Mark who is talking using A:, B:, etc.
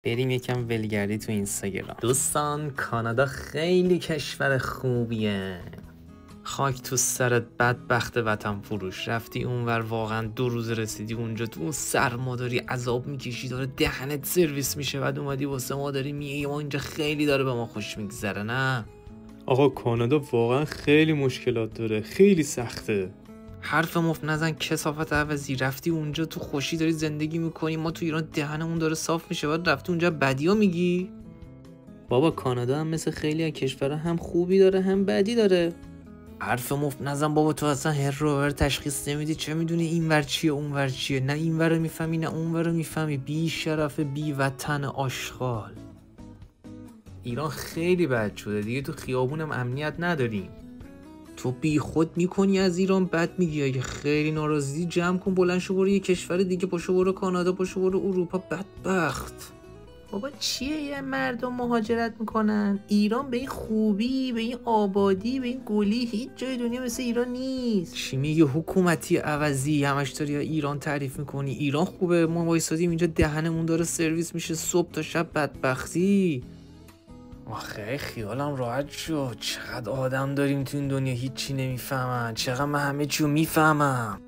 A: بریم یکم ولگردی تو اینستاگرام. دوستان کانادا خیلی کشور خوبیه. خاک تو سرت بدبخت وطن فروش، رفتی اونور واقعا 2 روز رسیدی اونجا تو اون سرما داری عذاب میکشی، داره دهنت سرویس میشه، بعد اومدی واسه ما داری میگی ما اینجا خیلی داره به ما خوش میگذره. نه
B: آقا کانادا واقعا خیلی مشکلات داره، خیلی سخته.
A: حرف مفت نزن کثافت عوضی، رفتی اونجا تو خوشی داری زندگی میکنی، ما تو ایران دهنمون داره صاف میشه، بعد رفتی اونجا بدیو میگی. بابا کانادا هم مثل خیلی از کشورها هم خوبی داره هم بدی داره. حرف مفت نزن بابا، تو اصلا هر رو تشخیص نمیدی، چه میدونی این ور چیه اون ور چیه، نه این ور رو میفهمی نه اون ور رو میفهمی، بی شرف بی وطن آشغال. ایران خیلی بد شده دیگه، تو خیابونم امنیت نداریم. تو بی خود میکنی از ایران بد میگی، اگه خیلی ناراضی جمع کن بلند شو برو یه کشور دیگه، پاشو برو کانادا، پاشو برو اروپا. بدبخت بابا چیه یه مردم مهاجرت میکنن ایران؟ به این خوبی، به این آبادی، به این گلی هیچ جای دنیا مثل ایران نیست. چی میگه حکومتی عوضی، همش داری ایران تعریف میکنی. ایران خوبه، ما وایسادیم اینجا دهنمون داره سرویس میشه صبح تا شب. بدبختی. آخه خیالم راحت شد، چقدر آدم داریم تو این دنیا هیچی نمیفهمن، چقدر من همه چیو میفهمم.